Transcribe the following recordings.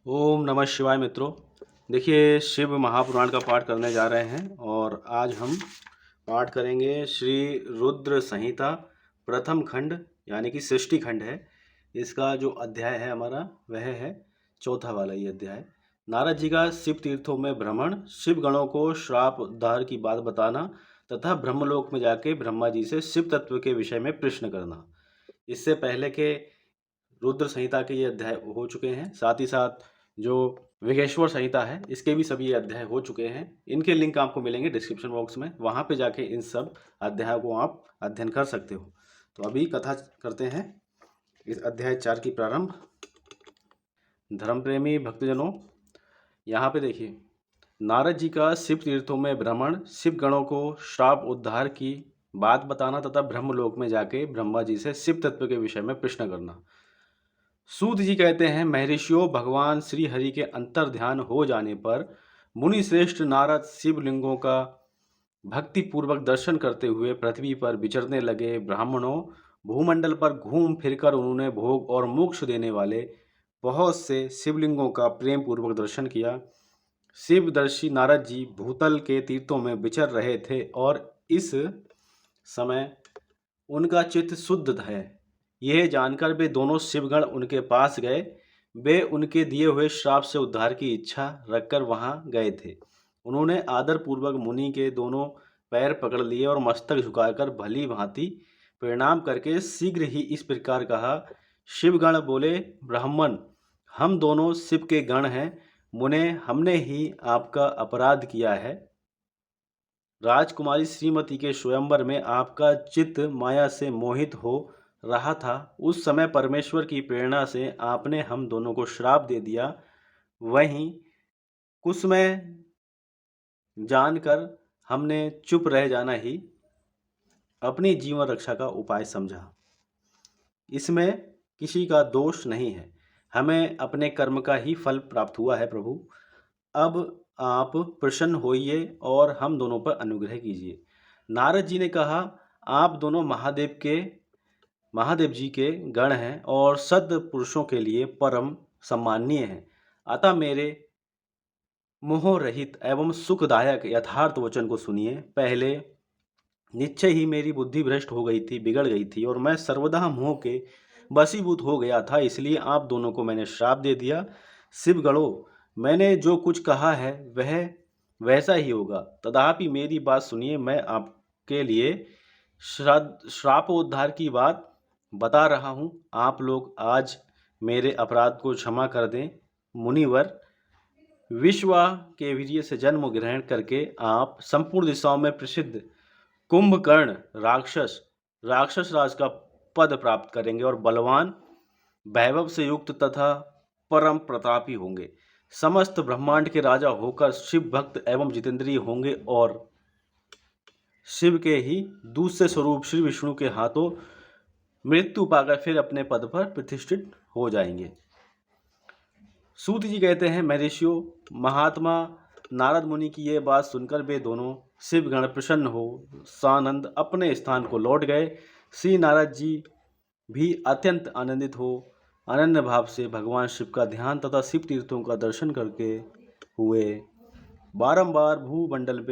ओम नमः शिवाय मित्रों। देखिए, शिव महापुराण का पाठ करने जा रहे हैं और आज हम पाठ करेंगे श्री रुद्र संहिता प्रथम खंड, यानी कि सृष्टि खंड है। इसका जो अध्याय है हमारा वह है चौथा वाला ये अध्याय। नारद जी का शिव तीर्थों में भ्रमण, शिव गणों को श्राप उद्धार की बात बताना तथा ब्रह्मलोक में जाके ब्रह्मा जी से शिव तत्व के विषय में प्रश्न करना। इससे पहले के रुद्र संहिता के ये अध्याय हो चुके हैं। साथ ही साथ जो विघेश्वर संहिता है इसके भी सभी अध्याय हो चुके हैं। इनके लिंक आपको मिलेंगे डिस्क्रिप्शन बॉक्स में, वहाँ पे जाके इन सब अध्यायों को आप अध्ययन कर सकते हो। तो अभी कथा करते हैं इस अध्याय 4 की प्रारंभ। धर्म प्रेमी भक्तजनों, यहाँ पे देखिए, नारद जी का शिव तीर्थों में भ्रमण, शिव गणों को श्राप उद्धार की बात बताना तथा ब्रह्मलोक में जाके ब्रह्मा जी से शिव तत्व के विषय में प्रश्न करना। सूत जी कहते हैं, महर्षियों, भगवान श्री हरि के अंतर ध्यान हो जाने पर मुनि श्रेष्ठ नारद शिवलिंगों का भक्ति पूर्वक दर्शन करते हुए पृथ्वी पर विचरने लगे। ब्राह्मणों, भूमंडल पर घूम फिरकर उन्होंने भोग और मोक्ष देने वाले बहुत से शिवलिंगों का प्रेम पूर्वक दर्शन किया। शिवदर्शी नारद जी भूतल के तीर्थों में विचर रहे थे और इस समय उनका चित्त शुद्ध है। यह जानकर वे दोनों शिवगण उनके पास गए। वे उनके दिए हुए श्राप से उद्धार की इच्छा रखकर वहां गए थे। उन्होंने आदरपूर्वक मुनि के दोनों पैर पकड़ लिए और मस्तक झुकाकर भली भांति प्रणाम करके शीघ्र ही इस प्रकार कहा। शिवगण बोले, ब्राह्मण, हम दोनों शिव के गण हैं। मुने, हमने ही आपका अपराध किया है। राजकुमारी श्रीमती के स्वयंवर में आपका चित्त माया से मोहित हो रहा था। उस समय परमेश्वर की प्रेरणा से आपने हम दोनों को श्राप दे दिया। वहीं कुसमय जानकर हमने चुप रह जाना ही अपनी जीवन रक्षा का उपाय समझा। इसमें किसी का दोष नहीं है, हमें अपने कर्म का ही फल प्राप्त हुआ है। प्रभु, अब आप प्रसन्न होइए और हम दोनों पर अनुग्रह कीजिए। नारद जी ने कहा, आप दोनों महादेव जी के गण हैं और सद् पुरुषों के लिए परम सम्माननीय हैं। अतः मेरे मोह रहित एवं सुखदायक यथार्थ वचन को सुनिए। पहले निश्चय ही मेरी बुद्धि भ्रष्ट हो गई थी, बिगड़ गई थी और मैं सर्वदा मोह के वशीभूत हो गया था। इसलिए आप दोनों को मैंने श्राप दे दिया। शिवगणों, मैंने जो कुछ कहा है वह वैसा ही होगा, तथापि मेरी बात सुनिए। मैं आपके लिए श्रापोद्धार की बात बता रहा हूँ। आप लोग आज मेरे अपराध को क्षमा कर दें। मुनिवर, विश्वा के वीर्य से जन्म ग्रहण करके आप संपूर्ण दिशाओं में प्रसिद्ध कुंभकर्ण राक्षस राज का पद प्राप्त करेंगे और बलवान, वैभव से युक्त तथा परम प्रतापी होंगे। समस्त ब्रह्मांड के राजा होकर शिव भक्त एवं जितेंद्रिय होंगे और शिव के ही दूसरे स्वरूप श्री विष्णु के हाथों मृत्यु पाकर फिर अपने पद पर प्रतिष्ठित हो जाएंगे। सूत जी कहते हैं, महर्षियों, महात्मा नारद मुनि की यह बात सुनकर वे दोनों शिवगण प्रसन्न हो सानंद अपने स्थान को लौट गए। श्री नारद जी भी अत्यंत आनंदित हो अनन्य भाव से भगवान शिव का ध्यान तथा शिव तीर्थों का दर्शन करके हुए बारंबार भूमंडल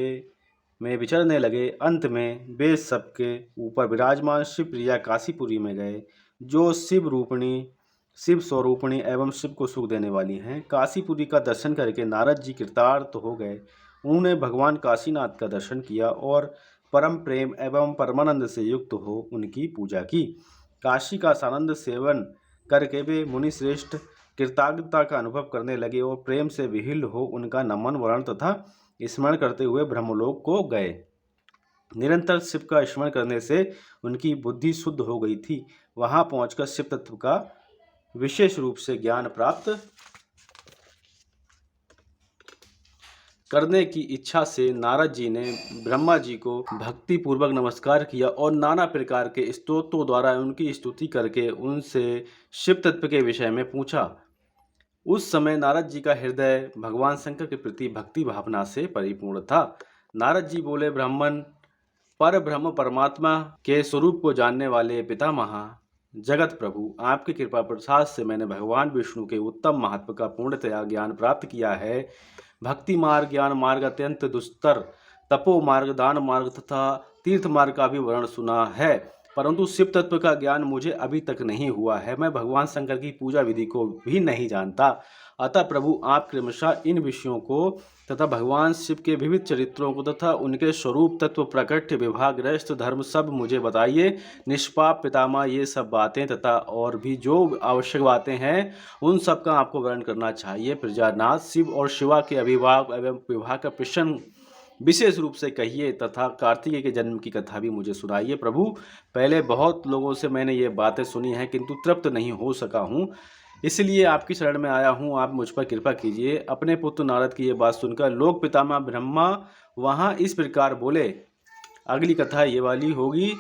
में विचरने लगे। अंत में वे सबके ऊपर विराजमान शिव प्रिया काशीपुरी में गए, जो शिव स्वरूपिणी एवं शिव को सुख देने वाली हैं। काशीपुरी का दर्शन करके नारद जी कृतार्थ हो गए। उन्होंने भगवान काशीनाथ का दर्शन किया और परम प्रेम एवं परमानंद से युक्त हो उनकी पूजा की। काशी का सानंद सेवन करके वे मुनि श्रेष्ठ कृतज्ञता का अनुभव करने लगे और प्रेम से विहिल हो उनका नमन वरण तथा स्मरण करते हुए ब्रह्मलोक को गए। निरंतर शिव का स्मरण करने से उनकी बुद्धि शुद्ध हो गई थी। वहां पहुंचकर शिव तत्व का विशेष रूप से ज्ञान प्राप्त करने की इच्छा से नारद जी ने ब्रह्मा जी को भक्ति पूर्वक नमस्कार किया और नाना प्रकार के स्तोत्रों द्वारा उनकी स्तुति करके उनसे शिव तत्व के विषय में पूछा। उस समय नारद जी का हृदय भगवान शंकर के प्रति भक्ति भावना से परिपूर्ण था। नारद जी बोले, ब्राह्मण, पर ब्रह्म परमात्मा के स्वरूप को जानने वाले पितामह जगत प्रभु, आपकी कृपा प्रसाद से मैंने भगवान विष्णु के उत्तम महत्व का पूर्णतया ज्ञान प्राप्त किया है। भक्ति मार्ग, ज्ञान मार्ग अत्यंत दुस्तर, तपो मार्ग, दान मार्ग तथा तीर्थ मार्ग का भी वर्णन सुना है, परंतु शिव तत्व का ज्ञान मुझे अभी तक नहीं हुआ है। मैं भगवान शंकर की पूजा विधि को भी नहीं जानता। अतः प्रभु, आप क्रमशः इन विषयों को तथा भगवान शिव के विविध चरित्रों को तथा उनके स्वरूप, तत्व, प्रकट, विभाग, रहस्य, धर्म सब मुझे बताइए। निष्पाप पितामह, ये सब बातें तथा और भी जो आवश्यक बातें हैं उन सब का आपको वर्णन करना चाहिए। प्रजानाथ, शिव और शिवा के अभिभाव एवं विवाह का प्रश्न विशेष रूप से कहिए तथा कार्तिकेय के जन्म की कथा भी मुझे सुनाइए। प्रभु, पहले बहुत लोगों से मैंने ये बातें सुनी हैं किंतु तृप्त नहीं हो सका हूँ, इसलिए आपकी शरण में आया हूँ। आप मुझ पर कृपा कीजिए। अपने पुत्र नारद की ये बात सुनकर लोक पितामह ब्रह्मा वहाँ इस प्रकार बोले। अगली कथा ये वाली होगी।